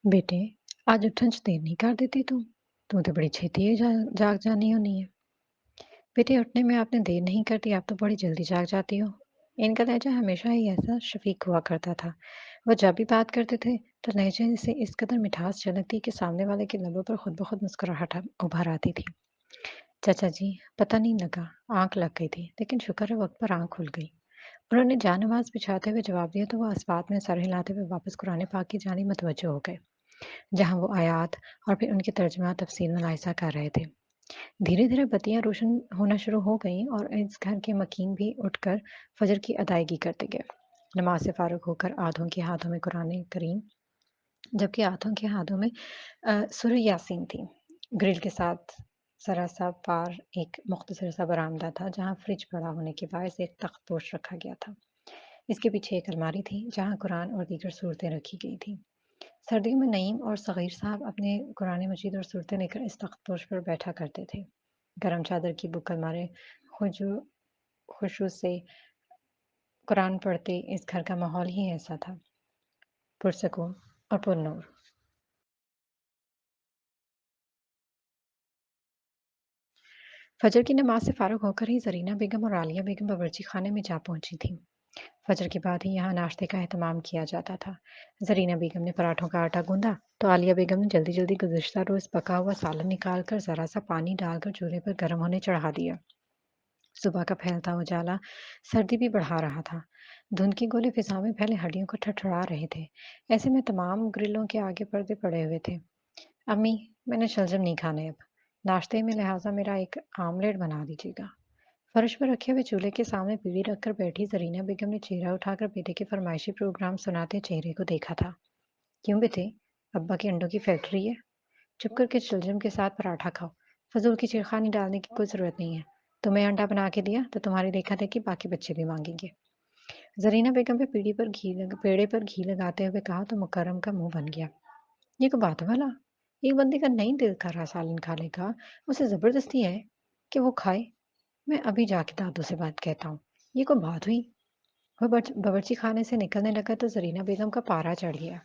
बेटे, आज उठन च देर नहीं कर देती तू तो बड़ी छेती है जाग जानी होनी है। बेटे, उठने में आपने देर नहीं करती, आप तो बड़ी जल्दी जाग जाती हो। इनका लहजा हमेशा ही ऐसा शफीक हुआ करता था। वो जब भी बात करते थे तो लहजे से इस कदर मिठास झलकती कि सामने वाले के लबों पर खुद ब खुद मुस्कुराहट उभर आती थी। चाचा जी, पता नहीं लगा, आंख लग गई थी, लेकिन शुक्र है वक्त पर आंख खुल गई। उन्होंने जाननवाज बिछाते हुए जवाब दिया तो वो अस्पात में सर हिलाते हुए वापस कुरान पाक की जानी मतवज्जो हो गए, जहाँ वो आयात और फिर उनके तर्जुमा तफसील मुलाहिजा कर रहे थे। धीरे-धीरे बत्तियाँ रोशन होना शुरू हो गईं और इस घर के मकीन भी उठकर फजर की अदायगी करते गए। नमाज से फारिग होकर आधों के हाथों में कुरान करीम, जबकि आधों के हाथों में सूरह यासीन थी। ग्रिल के साथ जरा सा पार एक मुख्तसर सा बरामदा था, जहाँ फ्रिज बड़ा होने के बायस एक तख्त पोश रखा गया था। इसके पीछे एक अलमारी थी, जहाँ कुरान और दीगर सूरतें रखी गई थीं। सर्दियों में नईम और सगीर साहब अपने कुरान मजीद और सूरतें लेकर इस तख्तपोश पर बैठा करते थे। गरम चादर की बुक्कल मारे खुजू खुशू से कुरान पढ़ते इस घर का माहौल ही ऐसा था, पुरसकून और पुरनूर। फजर की नमाज से फारूक होकर ही जरीना बेगम और आलिया बेगम बावर्ची खाने में जा पहुंची थीं। फजर के बाद ही यहाँ नाश्ते का एहतमाम किया जाता था। जरीना बेगम ने पराठों का आटा गूंदा तो आलिया बेगम ने जल्दी जल्दी गुज़श्ता रोज पका हुआ सालन निकाल कर जरा सा पानी डालकर चूल्हे पर गर्म होने चढ़ा दिया। सुबह का फैलता उजाला सर्दी भी बढ़ा रहा था। धुंध के गोले फिजा में फैले हड्डियों को ठठड़ा रहे थे। ऐसे में तमाम ग्रिलों के आगे पर्दे पड़े हुए थे। अम्मी, मैंने शलजम नहीं खाने अब। नाश्ते में लिहाजा मेरा एक आमलेट बना दीजिएगा। फर्श पर रखे हुए चूल्हे के सामने पीढ़ी रखकर बैठी जरीना बेगम ने चेहरा उठाकर बेटे के फरमाइशी प्रोग्राम सुनाते चेहरे को देखा था। क्यों बेटे, अब्बा की अंडों की फैक्ट्री है? चुप करके शलजम के साथ पराठा खाओ। फजूल की चिड़खानी डालने की कोई जरूरत नहीं है। तुम्हें अंडा बना के दिया तो तुम्हारी देखा देखी बाकी बच्चे भी मांगेंगे। जरीना बेगम पे पेड़े पर घी लगाते हुए कहा तो मुकर्रम का मुंह बन गया। ये को बात वाला, एक बंदे का नहीं दिल कर रहा सालन खाने का, उसे जबरदस्ती है कि वो खाए। मैं अभी जाके दादू से बात कहता हूँ। ये को बात हुई। वह बावर्ची खाने से निकलने लगा तो जरीना बेगम का पारा चढ़ गया।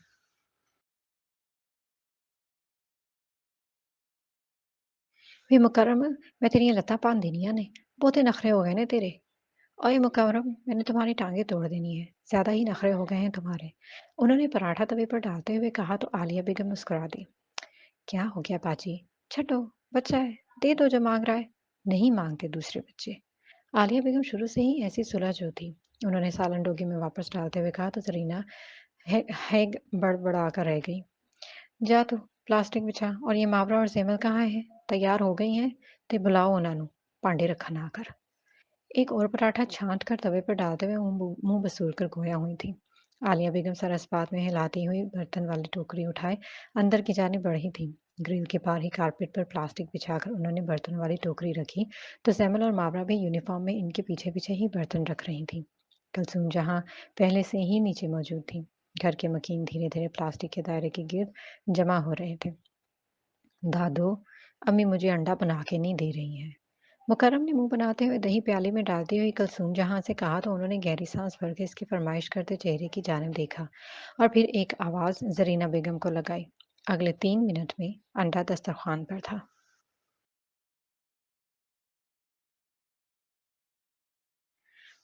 वे मुकर्रम, मैं तेरियां लत्तां पान देनियां ने, बहुते नखरे हो गए ने तेरे। ओए मुकर्रम, मैंने तुम्हारी टांगे तोड़ देनी है, ज्यादा ही नखरे हो गए हैं तुम्हारे। उन्होंने पराठा तवे पर डालते हुए कहा तो आलिया बेगम मुस्कुरा दी। क्या हो गया बाजी? छठो, बच्चा है, दे दो जो मांग रहा है। नहीं मांगते दूसरे बच्चे। आलिया बेगम शुरू से ही ऐसी सुलझ होती। उन्होंने सालन डोगी में वापस डालते हुए कहा तो जरीना हैग बड़बड़ा कर रह गई। जा तू प्लास्टिक बिछा और ये मावरा और सेमल कहाँ है? तैयार हो गई हैं? ते बुलाओ उन्हां नू, भांडे रखन आकर। एक और पराठा छांट कर तवे पर डालते हुए मुंह बसूर कर गोया हुई थी। आलिया बेगम सर अस्पात में हिलाती हुई बर्तन वाली टोकरी उठाए अंदर की जाने बढ़ी थी। ग्रिल के पार ही कारपेट पर प्लास्टिक बिछाकर उन्होंने बर्तन वाली टोकरी रखी तो सैमल और मावरा भी यूनिफॉर्म में इनके पीछे पीछे ही बर्तन रख रही थी। कलसूम जहां पहले से ही नीचे मौजूद थी। घर के मकीन धीरे धीरे प्लास्टिक के दायरे के गिर्द जमा हो रहे थे। दादो, अम्मी मुझे अंडा बना के नहीं दे रही हैं। मुकर्रम ने मुंह बनाते हुए दही प्याली में डालती हुई कलसूम जहां से कहा तो उन्होंने गहरी सांस भरकर इसकी फरमाइश करते चेहरे की जानिब देखा और फिर एक आवाज जरीना बेगम को लगाई। अगले 3 मिनट में अंडा दस्तरखान पर था।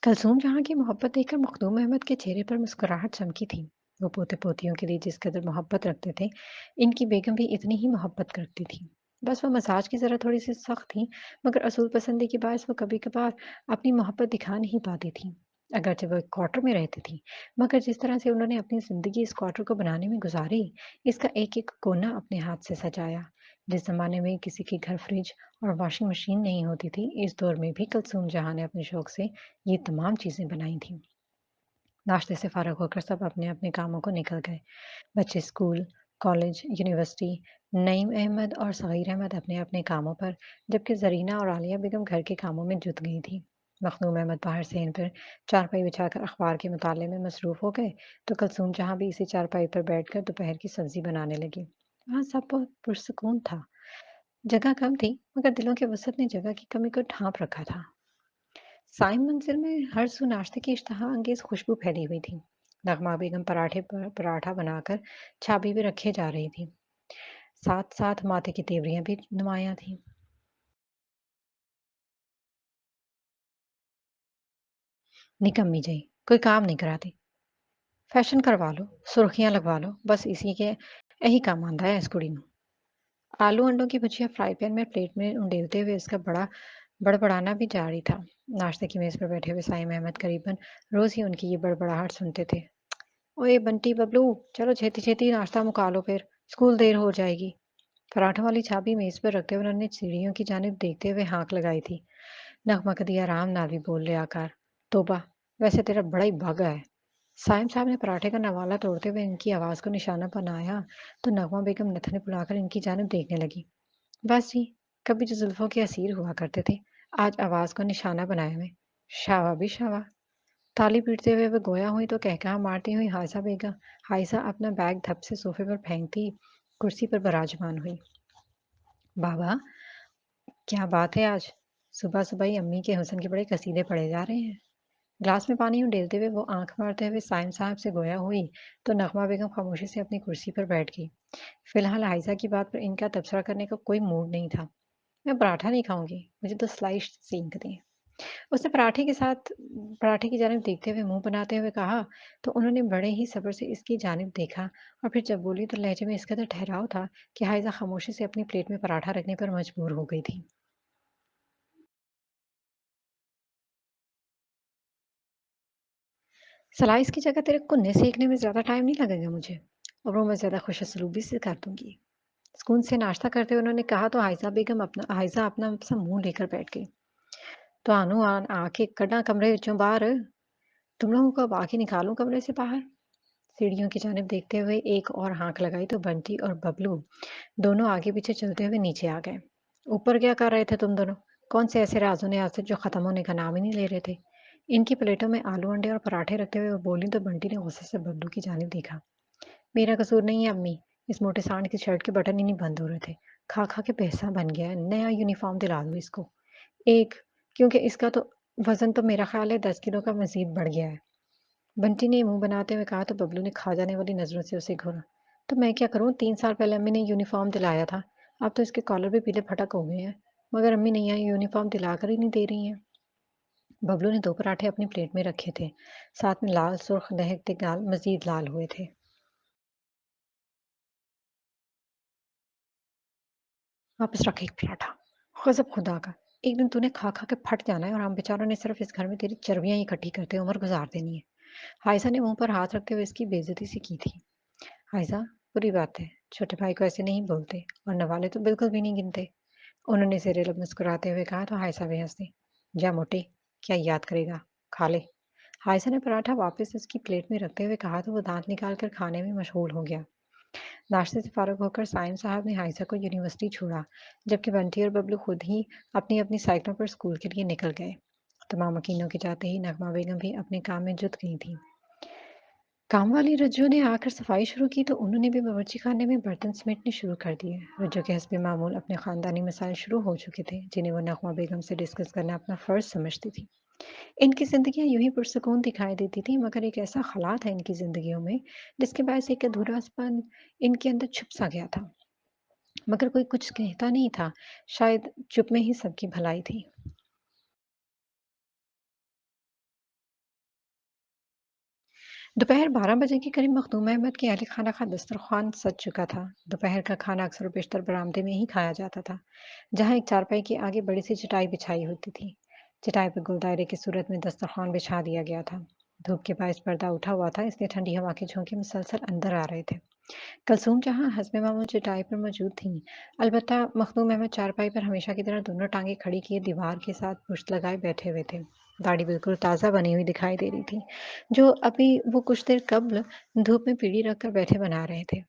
कलसूम जहां की मोहब्बत देखकर मखदूम अहमद के चेहरे पर मुस्कुराहट चमकी थी। वो पोते पोतियों के लिए जिस कदर मोहब्बत रखते थे, इनकी बेगम भी इतनी ही मोहब्बत करती थी। बस वो मजाज की जरा थोड़ी सी सख्त थी, मगर असूल पसंदी के बायस वो कभी कभार अपनी मोहब्बत दिखा नहीं पाती थी। अगरचे वो एक क्वार्टर में रहती थी, मगर जिस तरह से उन्होंने अपनी जिंदगी इस क्वार्टर को बनाने में गुजारी, इसका एक एक कोना अपने हाथ से सजाया। जिस जमाने में किसी के घर फ्रिज और वॉशिंग मशीन नहीं होती थी, इस दौर में भी कलसूम जहां ने अपने शौक से ये तमाम चीज़ें बनाई थीं। नाश्ते से फ़ारिग होकर सब अपने-अपने कामों को निकल गए। बच्चे school, college, university, Naeem Ahmed और सगीर अहमद अपने-अपने कामों पर, जबकि ज़रीना और आलिया बेगम घर के कामों में जुट गई थीं। मखदूम अहमद बाहर सेन पर चारपाई बिछाकर अखबार के मुताले में मसरूफ़ हो गए, तो कलसूम जहाँ भी इसी चारपाई पर बैठकर दोपहर की सब्ज़ी बनाने लगी। वहाँ सब बहुत पुरसुकून था। जगह कम थी, मगर दिलों की वसअत ने जगह की कमी को ढाँप रखा था। साइम मंजिल में हर सू नाश्ते की इश्तहा अंगेज खुशबू फैली हुई थी। नगमा बेगम पराठे पर पराठा बनाकर छाबी पे रखे जा रही थी। साथ-साथ माथे की तेवरियां भी नुमायां थीं। निकम्मी जई, कोई काम नहीं कराती। फैशन करवा लो, सुर्खियां लगवा लो, बस इसी के यही काम आंदा है इस कुड़ी नूं। आलू अंडों की भुजिया फ्राई पैन में प्लेट में उंडेलते हुए इसका बड़ा बड़बड़ाना भी जारी था। नाश्ते की मेज पर बैठे हुए साईं अहमद करीबन रोज ही उनकी ये बड़बड़ाहट सुनते थे। ओए बंटी बबलू, चलो छेती छेती नाश्ता मुका लो फिर, स्कूल देर हो जाएगी। पराठों वाली चाबी मेज पर रखते हुए उन्होंने सीढ़ियों की जानिब देखते हुए हाँक लगाई थी। नगमा कदी आराम नाल भी बोल ले आकर, तोबा, वैसे तेरा बड़ा ही भागा है। साइम साहब ने पराठे का नवाला तोड़ते हुए इनकी आवाज को निशाना बनाया तो नगमा बेगम नथने फुलाकर इनकी जानिब देखने लगी। बस जी, कभी जो जुल्फों के असीर हुआ करते थे, आज आवाज को निशाना बनाए हुए। शावा भी शावा। ताली पीटते हुए वह गोया हुई तो कहकहा मारती हुई हाइसा अपना बैग धप से सोफे पर फेंकती कुर्सी पर बराजमान हुई। बाबा, क्या बात है आज? सुबह सुबह ही अम्मी के हुस्न के बड़े कसीदे पढ़े जा रहे हैं। ग्लास में पानी उंडेलते हुए वो आंख मारते हुए साइम साहब से गोया हुई तो नगमा बेगम खामोशी से अपनी कुर्सी पर बैठ गई। फिलहाल हाइजा की बात पर इनका तबसरा करने का कोई मूड नहीं था। मैं पराठा नहीं खाऊंगी, मुझे तो स्लाइस सेंक दें। उसने पराठे की जानिब देखते हुए मुंह बनाते हुए कहा तो उन्होंने बड़े ही सब्र से इसकी जानिब देखा और फिर जब बोली तो लहजे में इस कदर ठहराव था कि हाइजा खामोशी से अपनी प्लेट में पराठा रखने पर मजबूर हो गई थी। स्लाइस की जगह तेरे कुन्ने सेकने में ज्यादा टाइम नहीं लगेगा मुझे, और वो मैं ज्यादा खुश असलूबी से कर दूंगी। स्कूल से नाश्ता करते हुए उन्होंने कहा तो हाइजा अपना सा मुंह लेकर बैठ गई। तो आके कड़ा कमरे विचों बाहर, तुम लोगों को अब आके निकालूं कमरे से बाहर। सीढ़ियों की जानिब देखते हुए एक और हाँक लगाई तो बंटी और बबलू दोनों आगे पीछे चलते हुए नीचे आ गए। ऊपर क्या कर रहे थे तुम दोनों? कौन से ऐसे राजों ने आज तक जो खत्म होने का नाम ही नहीं ले रहे थे? इनकी प्लेटों में आलू अंडे और पराठे रखते हुए वो बोली तो बंटी ने गुस्से से बबलू की जानिब देखा। मेरा कसूर नहीं है अम्मी, इस मोटे सांड की शर्ट के बटन ही नहीं बंद हो रहे थे। खा खा के पैसा बन गया है, नया यूनिफॉर्म दिला दो इसको। एक, क्योंकि इसका तो वजन तो मेरा ख्याल है 10 किलो का मजीद बढ़ गया है। बंटी ने मुंह बनाते हुए कहा तो बबलू ने खा जाने वाली नजरों से उसे घूरा। तो मैं क्या करूं, 3 साल पहले अम्मी ने यूनिफॉर्म दिलाया था। अब तो इसके कॉलर भी पीले फटक हो गए हैं, मगर अम्मी नहीं आई, यूनिफॉर्म दिलाकर ही नहीं दे रही हैं। बबलू ने 2 पराठे अपनी प्लेट में रखे थे, साथ में लाल सुर्ख दहकते गाल मजीद लाल हुए थे। वापस रख एक पराठा। गजब खुदा का, एक दिन तूने खा खा के फट जाना है और हम बेचारों ने सिर्फ इस घर में तेरी चर्बियां ही इकट्ठी करते उम्र गुजार देनी है। हाइसा ने मुंह पर हाथ रखते हुए इसकी बेइज्जती सी की थी। हाइसा, बुरी बात है, छोटे भाई को ऐसे नहीं बोलते और नवाले तो बिल्कुल भी नहीं गिनते। उन्होंने सिरे मुस्कुराते हुए कहा तो हाइसा भी हंस दी। जा मोटे, क्या याद करेगा, खा ले। हाइसा ने पराठा वापस उसकी प्लेट में रखते हुए कहा तो वो दांत निकालकर खाने में मशगूल हो गया। नाश्ते से फारग होकर साइम साहब ने हाइसा को यूनिवर्सिटी छोड़ा, जबकि बंटी और बबलू खुद ही अपनी अपनी साइकिलों पर स्कूल के लिए निकल गए। तमाम मकीनों के जाते ही नगमा बेगम भी अपने काम में जुट गई थी। काम वाली रज्जू ने आकर सफाई शुरू की तो उन्होंने भी बावर्ची खाने में बर्तन समेटने शुरू कर दिए। रज्जू के हस्बे मामूल अपने खानदानी मसाइल शुरू हो चुके थे जिन्हें वो नगमा बेगम से डिस्कस करना अपना फर्ज समझती थी। इनकी जिंदगियां यूं ही पुरसकून दिखाई देती थी, मगर एक ऐसा खला था इनकी जिंदगियों में जिसके बायस एक अधूरापन इनके अंदर छुप सा गया था, मगर कोई कुछ कहता नहीं था। शायद चुप में ही सबकी भलाई थी। दोपहर 12 बजे के करीब मखदूम अहमद के अहल खाना का दस्तरखान सज चुका था। दोपहर का खाना अक्सर व बेशतर बरामदे में ही खाया जाता था, जहाँ एक चारपाई के आगे बड़ी सी चटाई बिछाई होती थी। चटाई पर गोल दायरे की सूरत में दस्तरखान बिछा दिया गया था। धूप के बायस पर्दा उठा हुआ था, इसलिए ठंडी हवा के झोंके मुसलसल अंदर आ रहे थे। कलसूम जहाँ हस्बे मामूल चटाई पर मौजूद थीं, अलबत्ता मखदूम अहमद चारपाई पर हमेशा की तरह दोनों टांगे खड़ी किए दीवार के साथ पुश्त लगाए बैठे हुए थे। दाढ़ी बिल्कुल ताज़ा बनी हुई दिखाई दे रही थी, जो अभी वो कुछ देर कब्ल धूप में पीढ़ी रखकर बैठे बना रहे थे।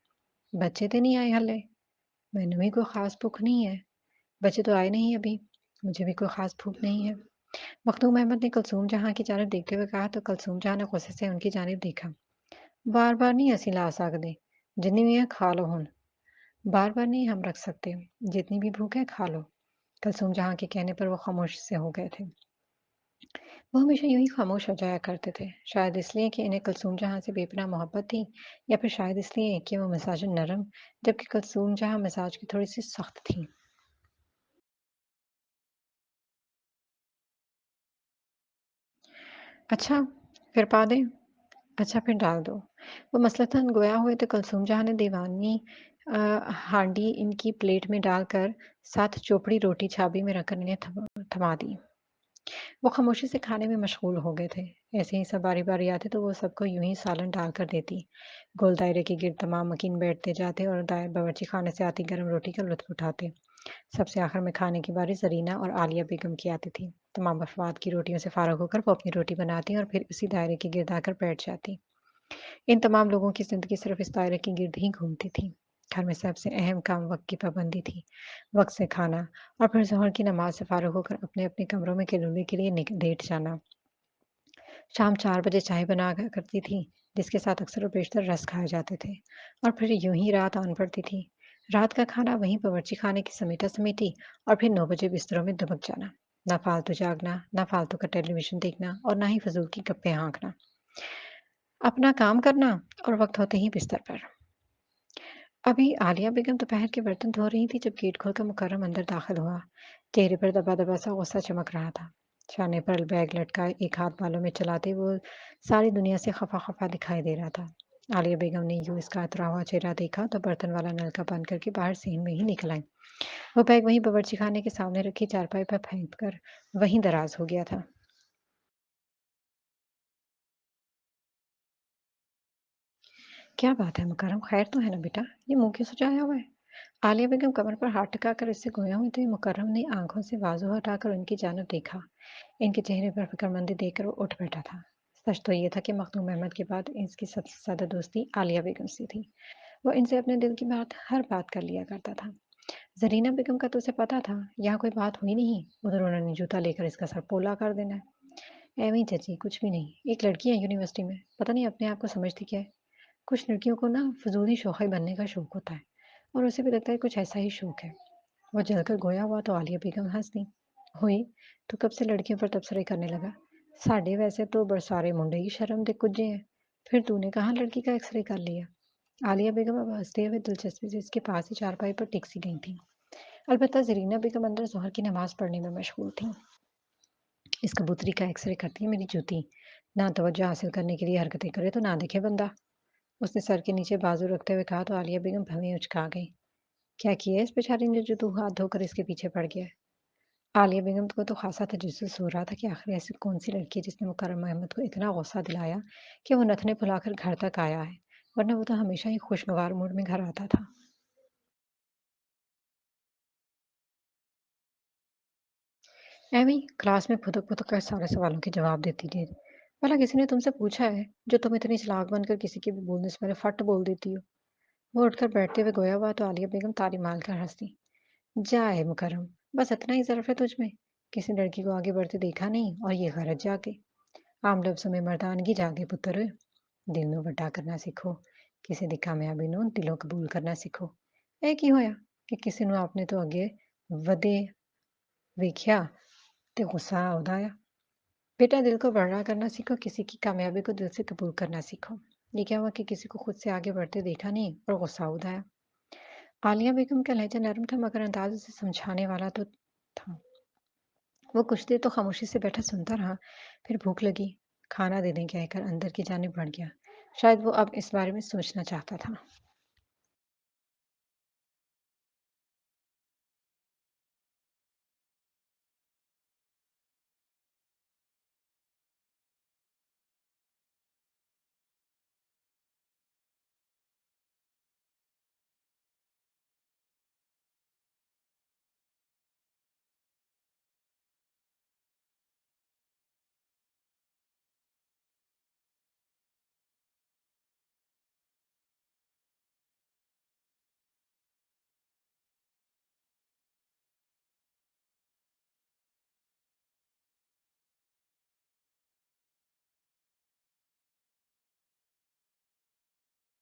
बच्चे तो नहीं आए हले? मैनू भी कोई खास भूख नहीं है। बच्चे तो आए नहीं अभी, मुझे भी कोई खास भूख नहीं है। मखदूम अहमद ने कलसूम जहाँ की जानिब देखते हुए कहा तो कलसूम जहाँ ने गुस्से से उनकी जानिब देखा। बार बार नहीं असी ला सकते, जिन्नी भी है खा लो हुण। बार बार नहीं हम रख सकते, जितनी भी भूख है खा लो। कलसूम जहाँ के कहने पर वो खामोश से हो गए थे। वो हमेशा यूं ही खामोश हो जाया करते थे, शायद इसलिए कि इन्हें कुलसूम जहाँ से बेपनाह मोहब्बत थी, या फिर शायद इसलिए कि वो मिजाज नरम, जबकि कुलसूम जहाँ मिजाज की थोड़ी सी सख्त थी। अच्छा, फिर पा दें? अच्छा, फिर डाल दो। वो मसलतन गोया हुए तो कुलसूम जहाँ ने दीवानी हांडी इनकी प्लेट में डालकर साथ चोपड़ी रोटी छाबी में रखकर इन्हें थमा दी। वो खामोशी से खाने में मशगूल हो गए थे। ऐसे ही सब बारी-बारी आते तो वो सबको यूं ही सालन डाल कर देती। गोल दायरे के गिर्द तमाम मकीन बैठते जाते और बावर्ची खाने से आती गर्म रोटी का लुत्फ उठाते। सबसे आखिर में खाने की बारी जरीना और आलिया बेगम की आती थी। तमाम अफराद की रोटियों से फारग होकर वो अपनी रोटी बनाती और फिर उसी दायरे के गिर्द आकर बैठ जाती। इन तमाम लोगों की ज़िंदगी सिर्फ़ इस दायरे के गिर्द ही घूमती थी। घर में सबसे अहम काम वक़्त की पाबंदी थी। वक़्त से खाना और फिर ज़ोहर की नमाज़ से फ़ारिग होकर अपने-अपने कमरों में क़िलूले के लिए लेट जाना। शाम 4 बजे चाय बना करती थी, जिसके साथ अक्सर और बेशतर रस खाए जाते थे और फिर यूँ ही रात आन पड़ती थी। रात का खाना वहीं बावर्ची खाने की समेटा-समेटी और फिर 9 बजे बिस्तरों में दुबक जाना। ना फालतू जागना, ना फालतू का टेलीविज़न देखना और ना ही फ़िज़ूल की गप्पें हाँकना। अपना काम करना और वक़्त होते ही बिस्तर पर। अभी आलिया बेगम दोपहर के बर्तन धो रही थी जब गेट खोलकर मुकर्रम अंदर दाखिल हुआ। चेहरे पर दबा-दबा सा गुस्सा चमक रहा था। शाने पर बैग लटकाए एक हाथ बालों में चलाते वो सारी दुनिया से खफा-खफा दिखाई दे रहा था। आलिया बेगम ने यूं इसका अतरा हुआ चेहरा देखा तो बर्तन वाला नलका बंद करके बाहर सीन में ही निकल आई। वो बैग वहीं बावर्ची खाने के सामने रखी चारपाई पर फेंक कर वहीं दराज हो गया था। क्या बात है मुकर्रम, खैर तो है ना बेटा? ये मुंह क्यों सुजाया हुआ है? आलिया बेगम कमर पर हाथ टिकाकर इससे गोया हुई थी। मुकर्रम ने आंखों से बाजू हटाकर उनकी जानब देखा। इनके चेहरे पर फिक्रमंदी देखकर वो उठ बैठा था। सच तो ये था कि मखदूम अहमद के बाद इसकी सबसे ज्यादा दोस्ती आलिया बेगम से थी। वो इनसे अपने दिल की बात हर बात कर लिया करता था। जरीना बेगम का तो उसे पता था, यहाँ कोई बात हुई नहीं, उधर उन्होंने जूता लेकर इसका सर पोला कर देना है। एवं चाची, कुछ भी नहीं, एक लड़की है यूनिवर्सिटी में, पता नहीं अपने आप को समझती क्या है। कुछ लड़कियों को ना फ़िज़ूल ही शौख़ी बनने का शौक होता है और उसे भी लगता है कुछ ऐसा ही शौक है। वो जलकर गोया हुआ तो आलिया बेगम हँस दी। "होई, तू कब से लड़कियों पर तबसरे करने लगा? साडे वैसे तो बरसारे मुंडे ही शर्म दे कुज्जे हैं। फिर तूने कहाँ लड़की का एक्स-रे कर लिया?" आलिया बेगम अब हँसते हुए दिलचस्पी से इसके पास ही चारपाई पर टिक सी गई थीं। अलबत्ता ज़रीना बेगम अंदर ज़ोहर की नमाज़ पढ़ने में मशगूल थीं। "इस कबूतरी का एक्स-रे करती है मेरी जूती। ना तवज्जो हासिल करने के लिए हरकतें करे तो ना दिखे बंदा।" उसने सर के नीचे बाजू रखते हुए कहा तो आलिया बेगम भवें उचका गई। क्या किया है इस बेचारी ने जो तू हाथ धोकर इसके पीछे पड़ गया है? आलिया बेगम को तो खासा तजस्सुस हो रहा था कि आखिर ऐसी कौन सी लड़की है जिसने मुकर्रम अहमद को इतना गुस्सा दिलाया कि वो नथने फुलाकर घर तक आया है, वरना वो तो हमेशा ही खुशगवार मूड में घर आता था। एमी क्लास में फुदक फुदक कर सारे सवालों के जवाब देती थी। भला किसी ने तुमसे पूछा है जो तुम इतनी चालाक बनकर किसी के भी बोलने से पहले फट बोल देती हो? वो उठकर बैठते हुए गोया हुआ तो आलिया बेगम ताली मारकर हंसी। जाए मुकर्रम, बस इतना ही ज़र्फ है तुझ में। किसी लड़की को आगे बढ़ते देखा नहीं और ये गरज जाके। आम लफ्ज़ों में मर्दानगी जागे पुत्तर। दिल ਨੂੰ ਵੱਡਾ ਕਰਨਾ ਸਿੱਖੋ। ਕਿਸੇ ਦੀ ਕਾਮਯਾਬੀ ਨੂੰ ਦਿਲੋਂ ਕਬੂਲ ਕਰਨਾ ਸਿੱਖੋ। ਇਹ ਕੀ ਹੋਇਆ ਕਿ ਕਿਸੇ ਨੂੰ ਆਪਣੇ ਤੋਂ ਅੱਗੇ ਵਧੇ ਵੇਖਿਆ ਤੇ ਗੁੱਸਾ ਆਉਂਦਾ ਆ। बेटा दिल को बड़ा करना सीखो, किसी की कामयाबी को दिल से कबूल करना सीखो। ये क्या हुआ कि किसी को खुद से आगे बढ़ते देखा नहीं और गुस्सा उठाया। आलिया बेगम का लहजा नरम था मगर अंदाज उसे समझाने वाला तो था। वो कुछ देर तो खामोशी से बैठा सुनता रहा, फिर भूख लगी, खाना दे दें कहकर अंदर की जानिब बढ़ गया। शायद वो अब इस बारे में सोचना चाहता था।